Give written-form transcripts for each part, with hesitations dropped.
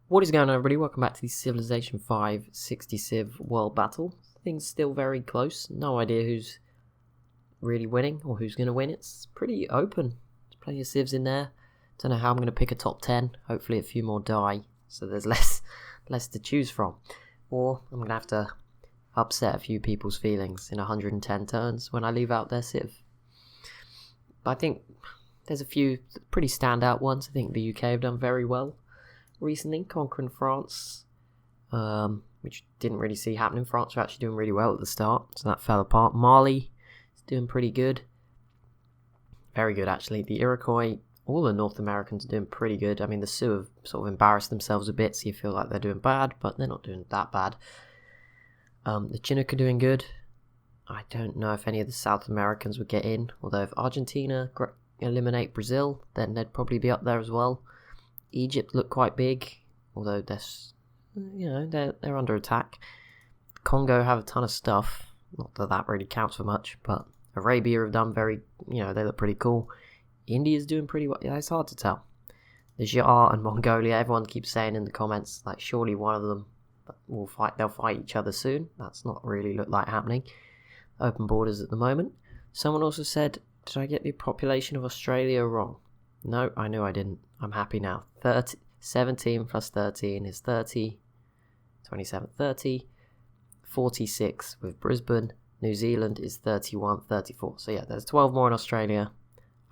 What is going on, everybody? Welcome back to the Civilization 5 60 Civ World Battle. Things still very close. No idea who's really winning or who's going to win. It's pretty open. There's plenty of civs in there. Don't know how I'm going to pick a top 10. Hopefully a few more die, so there's less to choose from. Or I'm going to have to upset a few people's feelings in 110 turns when I leave out their civ. But I think there's a few pretty standout ones. I think the UK have done very well recently, conquering France, which didn't really see happening. France were actually doing really well at the start, so that fell apart. Mali is doing pretty good. Very good, actually. The Iroquois, all the North Americans are doing pretty good. I mean, the Sioux have sort of embarrassed themselves a bit, so you feel like they're doing bad, but they're not doing that bad. The Chinook are doing good. I don't know if any of the South Americans would get in, although if Argentina eliminate Brazil, then they'd probably be up there as well. Egypt look quite big, although they're under attack. Congo have a ton of stuff, not that that really counts for much, but Arabia have done they look pretty cool. India's doing pretty well. Yeah, it's hard to tell. The Jar and Mongolia, everyone keeps saying in the comments, like, surely one of them they'll fight each other soon. That's not really look like happening. Open borders at the moment. Someone also said, did I get the population of Australia wrong? No, I knew I didn't. I'm happy now. 17 plus 13 is 30. 27, 30. 46 with Brisbane. New Zealand is 31, 34. So yeah, there's 12 more in Australia.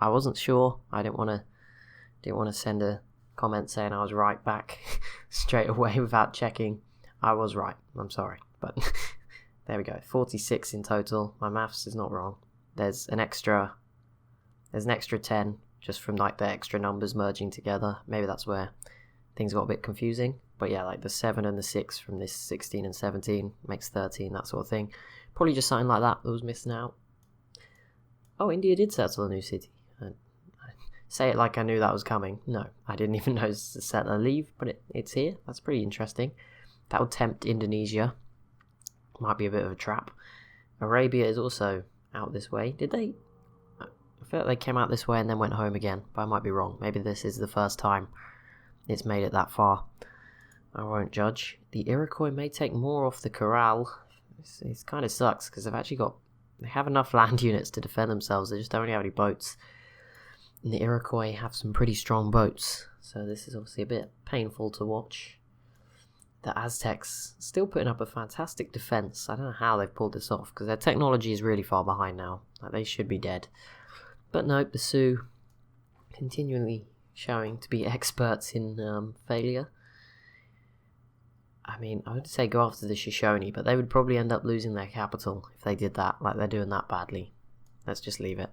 I wasn't sure. I didn't want to send a comment saying I was right back straight away without checking. I was right. I'm sorry. But there we go. 46 in total. My maths is not wrong. There's an extra 10 just from like the extra numbers merging together. Maybe that's where things got a bit confusing. But yeah, like the 7 and the 6 from this 16 and 17 makes 13, that sort of thing. Probably just something like that was missing out. Oh, India did settle a new city. I say it like I knew that was coming. No, I didn't even notice the settler leave, but it's here. That's pretty interesting. That would tempt Indonesia. Might be a bit of a trap. Arabia is also out this way. Did they? I feel like they came out this way and then went home again, but I might be wrong. Maybe this is the first time it's made it that far. I won't judge. The Iroquois may take more off the corral. It kind of sucks because they have enough land units to defend themselves. They just don't really have any boats. And the Iroquois have some pretty strong boats, so this is obviously a bit painful to watch. The Aztecs still putting up a fantastic defense. I don't know how they've pulled this off because their technology is really far behind now. Like, they should be dead. But nope, the Sioux continually showing to be experts in failure. I mean, I would say go after the Shoshone, but they would probably end up losing their capital if they did that, like they're doing that badly. Let's just leave it.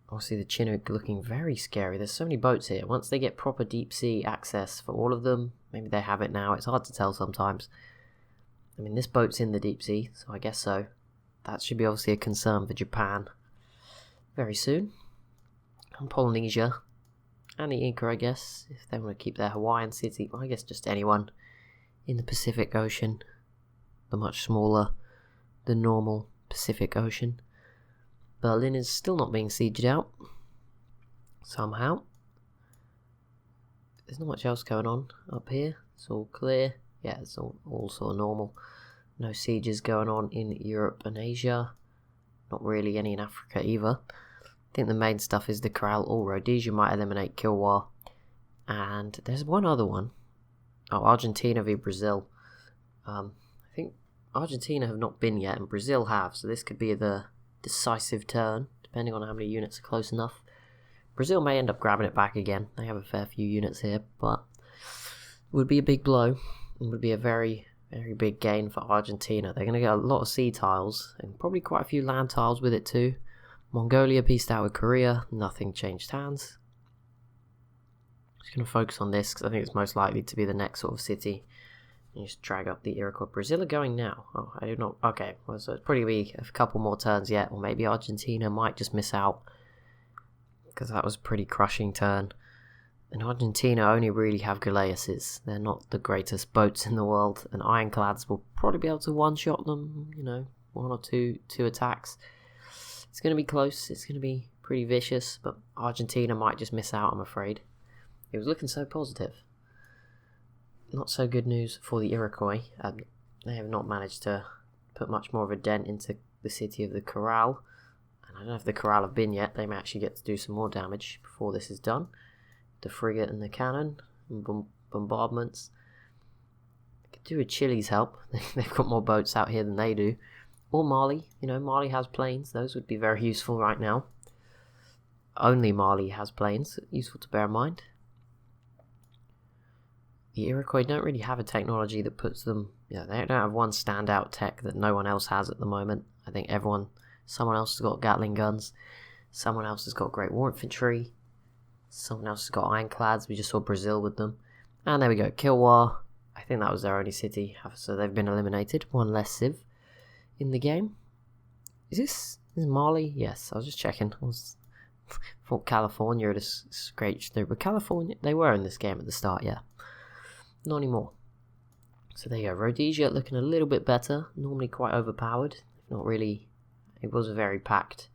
Obviously the Chinook looking very scary. There's so many boats here. Once they get proper deep sea access for all of them, maybe they have it now, it's hard to tell sometimes. I mean, this boat's in the deep sea, so I guess so. That should be obviously a concern for Japan very soon. And Polynesia. And the Inca, I guess, if they want to keep their Hawaiian city. Well, I guess just anyone in the Pacific Ocean. The much smaller, the normal Pacific Ocean. Berlin is still not being sieged out. Somehow. There's not much else going on up here. It's all clear. Yeah, it's all sort of normal. No sieges going on in Europe and Asia. Not really any in Africa either. I think the main stuff is the corral. Oh, Rhodesia might eliminate Kilwa. And there's one other one. Oh, Argentina v Brazil. I think Argentina have not been yet and Brazil have. So this could be the decisive turn, depending on how many units are close enough. Brazil may end up grabbing it back again. They have a fair few units here, but it would be a big blow. It would be a very, very big gain for Argentina. They're going to get a lot of sea tiles and probably quite a few land tiles with it too. Mongolia pieced out with Korea. Nothing changed hands. Just going to focus on this because I think it's most likely to be the next sort of city. You just drag up the Iroquois. Brazil are going now. Oh, I do not. Okay, well, so it's probably be a couple more turns yet, or maybe Argentina might just miss out because that was a pretty crushing turn. And Argentina only really have galleasses. They're not the greatest boats in the world, and ironclads will probably be able to one-shot them. One or two attacks. It's going to be close. It's going to be pretty vicious, but Argentina might just miss out, I'm afraid. It was looking so positive. not so good news for the Iroquois. They have not managed to put much more of a dent into the city of the Corral. And I don't know if the Corral have been yet. They may actually get to do some more damage before this is done. The frigate and the cannon and bombardments. Could do with Chile's help. They've got more boats out here than they do. Or Mali. Mali has planes. Those would be very useful right now. Only Mali has planes. Useful to bear in mind. The Iroquois don't really have a technology that puts them... they don't have one standout tech that no one else has at the moment. I think someone else has got Gatling guns. Someone else has got Great War Infantry. Someone else has got Ironclads. We just saw Brazil with them. And there we go. Kilwa. I think that was their only city. So they've been eliminated. One less civ in the game. Is this Mali? Yes, I was just checking. I thought California had scratched through. But California, they were in this game at the start, yeah. Not anymore. So there you go. Rhodesia looking a little bit better. Normally quite overpowered. Not really. It was very packed.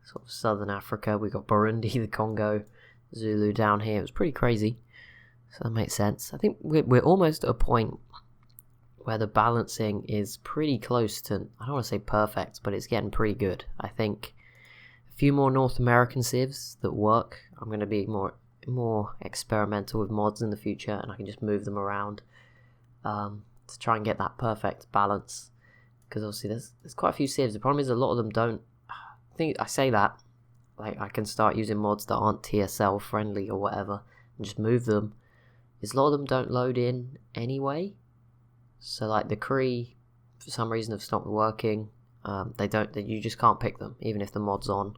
Sort of southern Africa. We got Burundi, the Congo, Zulu down here. It was pretty crazy. So that makes sense. I think we're almost at a point where the balancing is pretty close to, I don't want to say perfect, but it's getting pretty good. I think a few more North American civs that work. I'm going to be more experimental with mods in the future, and I can just move them around to try and get that perfect balance. Because obviously there's quite a few civs. The problem is a lot of them don't. I think I say that like I can start using mods that aren't TSL friendly or whatever, and just move them. Is a lot of them don't load in anyway. So like the Cree, for some reason, have stopped working. You just can't pick them, even if the mod's on.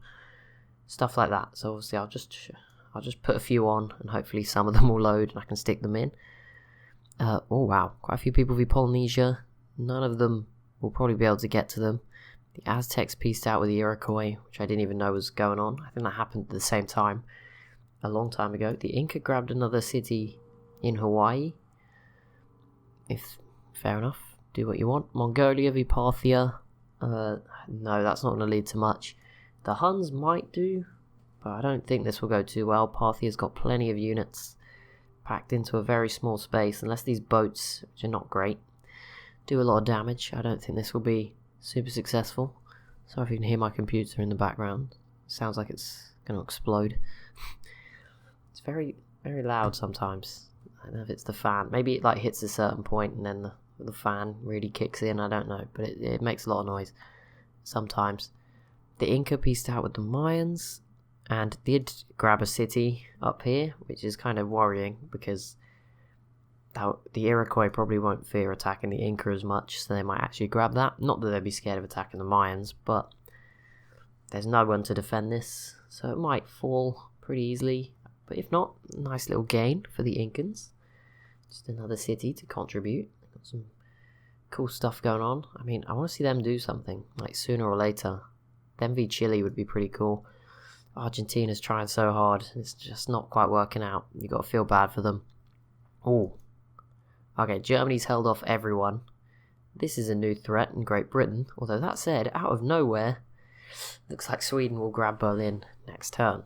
Stuff like that. So obviously I'll just put a few on, and hopefully some of them will load, and I can stick them in. Oh wow, quite a few people with Polynesia. None of them will probably be able to get to them. The Aztecs pieced out with the Iroquois, which I didn't even know was going on. I think that happened at the same time, a long time ago. The Inca grabbed another city in Hawaii. Fair enough, do what you want. Mongolia v Parthia. No, that's not going to lead to much. The Huns might do, but I don't think this will go too well. Parthia's got plenty of units packed into a very small space, unless these boats, which are not great, do a lot of damage. I don't think this will be super successful. Sorry if you can hear my computer in the background. Sounds like it's going to explode. It's very, very loud sometimes. I don't know if it's the fan. Maybe it like hits a certain point and then the fan really kicks in. I don't know, but it makes a lot of noise sometimes. The Inca pieced out with the Mayans and did grab a city up here, which is kind of worrying because the Iroquois probably won't fear attacking the Inca as much, so they might actually grab that. Not that they'd be scared of attacking the Mayans, but there's no one to defend this, so it might fall pretty easily. But if not, nice little gain for the Incans. Just another city to contribute. Got some cool stuff going on. I mean, I want to see them do something, like sooner or later. Them v Chile would be pretty cool. Argentina's trying so hard, it's just not quite working out. You got to feel bad for them. Oh, okay, Germany's held off everyone. This is a new threat in Great Britain. Although that said, out of nowhere, looks like Sweden will grab Berlin next turn.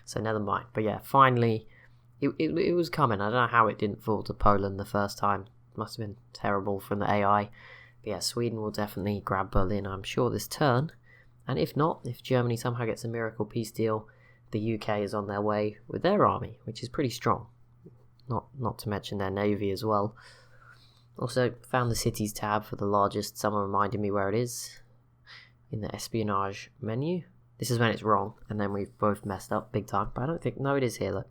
So never mind. But yeah, finally, it was coming. I don't know how it didn't fall to Poland the first time. It must have been terrible from the AI. But yeah, Sweden will definitely grab Berlin, I'm sure, this turn. And if not, if Germany somehow gets a miracle peace deal, the UK is on their way with their army, which is pretty strong. Not to mention their navy as well. Also, found the cities tab for the largest. Someone reminded me where it is. In the espionage menu. This is when it's wrong, and then we've both messed up big time. But I don't think... No, it is here, look.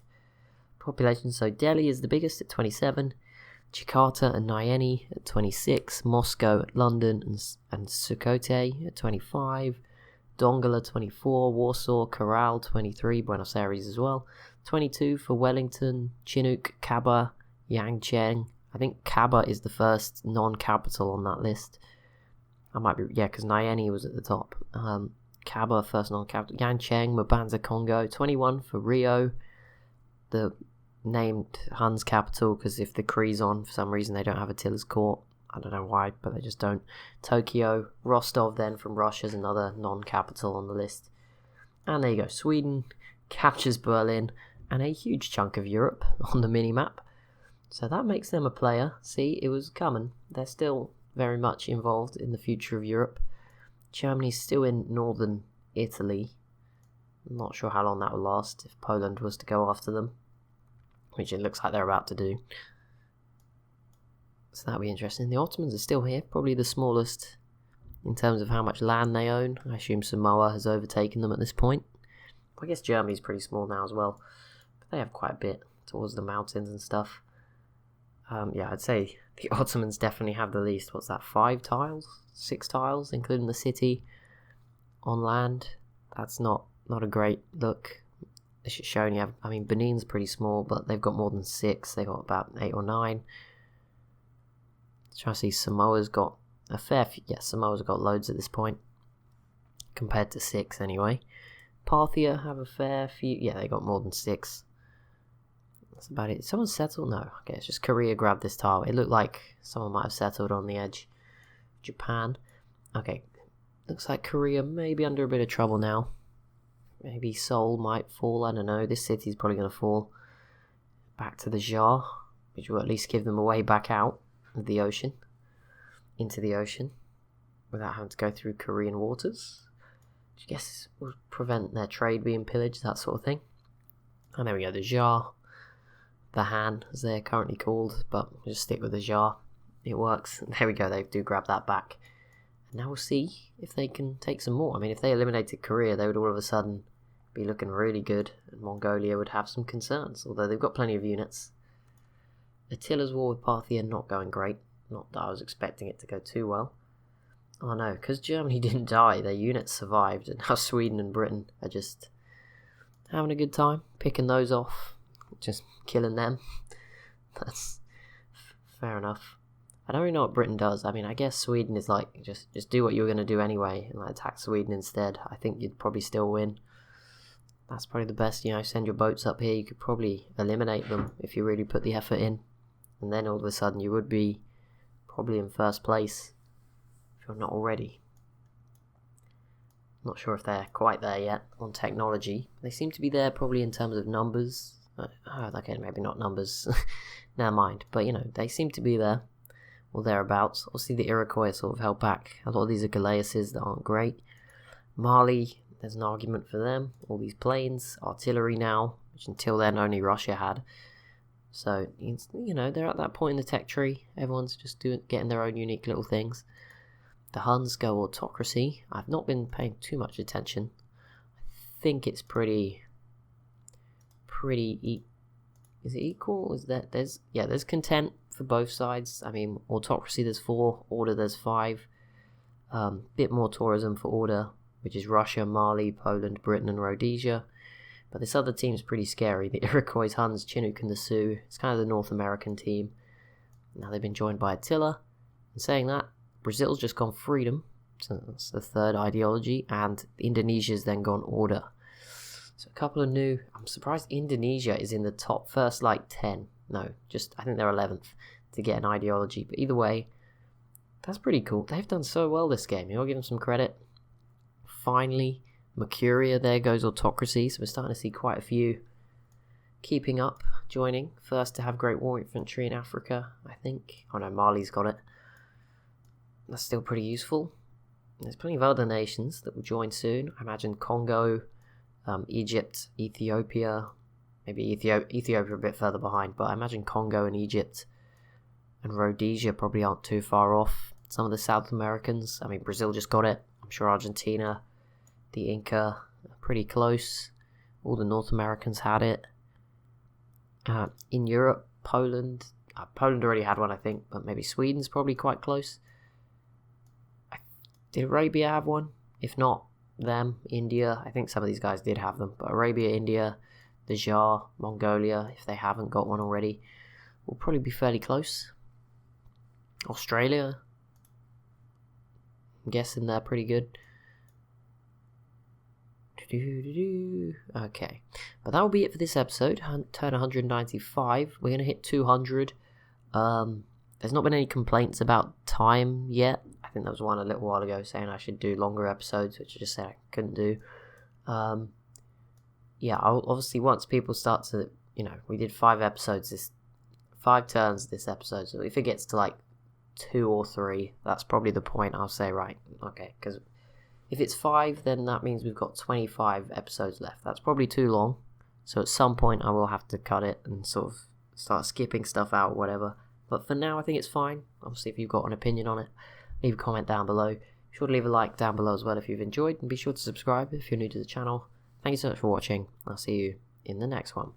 Population, so Delhi is the biggest at 27. Jakarta and Nyeni at 26. Moscow, London, and Sukhote at 25. Dongola 24, Warsaw, Corral 23, Buenos Aires as well, 22 for Wellington, Chinook, Kaba, Yangcheng. I think Kaba is the first non-capital on that list. I might be, yeah, because Nyeni was at the top. Kaba, first non-capital. Yangcheng, Mabanza, Congo, 21 for Rio, the named Huns capital, because if the Kree's on, for some reason they don't have Attila's court. I don't know why, but they just don't. Tokyo, Rostov then from Russia is another non-capital on the list. And there you go, Sweden captures Berlin and a huge chunk of Europe on the mini-map. So that makes them a player. See, it was coming. They're still very much involved in the future of Europe. Germany's still in northern Italy. I'm not sure how long that will last if Poland was to go after them, which it looks like they're about to do. So that'll be interesting. The Ottomans are still here, probably the smallest in terms of how much land they own. I assume Samoa has overtaken them at this point. I guess Germany's pretty small now as well, but they have quite a bit towards the mountains and stuff. Yeah, I'd say the Ottomans definitely have the least. What's that, 5 tiles? 6 tiles, including the city on land. That's not a great look. It's just showing you have, I mean, Benin's pretty small, but they've got more than 6. They've got about 8 or 9. Trying to see, Samoa's got a fair few. Yeah, Samoa's got loads at this point, compared to 6 anyway. Parthia have a fair few. Yeah, they got more than 6. That's about it. Did someone settle? No. Okay, it's just Korea grabbed this tile. It looked like someone might have settled on the edge. Japan. Okay, looks like Korea may be under a bit of trouble now. Maybe Seoul might fall. I don't know. This city's probably going to fall back to the Jar, which will at least give them a way back out of the ocean, into the ocean, without having to go through Korean waters, which I guess will prevent their trade being pillaged, that sort of thing. And there we go, the Jar, the Han, as they're currently called, but we'll just stick with the Jar. It works. There we go, they do grab that back. And now we'll see if they can take some more. I mean, if they eliminated Korea, they would all of a sudden be looking really good, and Mongolia would have some concerns, although they've got plenty of units. Attila's war with Parthia not going great. Not that I was expecting it to go too well. Oh no, because Germany didn't die, their units survived, and now Sweden and Britain are just having a good time, picking those off, just killing them. That's fair enough. I don't really know what Britain does. I mean, I guess Sweden is like, just do what you were going to do anyway, and like attack Sweden instead. I think you'd probably still win. That's probably the best, send your boats up here. You could probably eliminate them if you really put the effort in. And then all of a sudden you would be probably in first place, if you're not already. Not sure if they're quite there yet on technology. They seem to be there probably in terms of numbers. Okay, maybe not numbers. Never mind. But, they seem to be there, or thereabouts. Obviously the Iroquois are sort of held back. A lot of these are Galeuses that aren't great. Mali, there's an argument for them. All these planes, artillery now, which until then only Russia had. So, they're at that point in the tech tree. Everyone's just getting their own unique little things. The Huns go autocracy. I've not been paying too much attention. I think it's pretty is it equal? There's content for both sides. I mean, autocracy there's 4, order there's 5. Bit more tourism for order, which is Russia, Mali, Poland, Britain and Rhodesia. But this other team's pretty scary. The Iroquois, Huns, Chinook and the Sioux. It's kind of the North American team. Now they've been joined by Attila. And saying that, Brazil's just gone freedom. So that's the third ideology. And Indonesia's then gone order. So a couple of new... I'm surprised Indonesia is in the top first, 10. No, I think they're 11th to get an ideology. But either way, that's pretty cool. They've done so well this game. I'll give them some credit. Finally... Mercuria, there goes autocracy, so we're starting to see quite a few keeping up, joining. First to have Great War Infantry in Africa, I think. Oh no, Mali's got it. That's still pretty useful. There's plenty of other nations that will join soon. I imagine Congo, Egypt, Ethiopia. Maybe Ethiopia a bit further behind, but I imagine Congo and Egypt and Rhodesia probably aren't too far off. Some of the South Americans, I mean Brazil just got it. I'm sure Argentina, the Inca, pretty close. All the North Americans had it. In Europe, Poland already had one, I think, but maybe Sweden's probably quite close. Did Arabia have one? If not, them, India. I think some of these guys did have them, but Arabia, India, the Jar, Mongolia, if they haven't got one already, will probably be fairly close. Australia, I'm guessing they're pretty good. Okay, but that will be it for this episode. Turn 195. We're going to hit 200. There's not been any complaints about time yet. I think there was one a little while ago saying I should do longer episodes, which I just said I couldn't do. Yeah, obviously once people start to, we did 5 episodes 5 turns this episode, so if it gets to like 2 or 3, that's probably the point I'll say, right, okay, because if it's 5, then that means we've got 25 episodes left. That's probably too long, so at some point I will have to cut it and sort of start skipping stuff out or whatever. But for now, I think it's fine. Obviously, if you've got an opinion on it, leave a comment down below. Be sure to leave a like down below as well if you've enjoyed, and be sure to subscribe if you're new to the channel. Thank you so much for watching. I'll see you in the next one.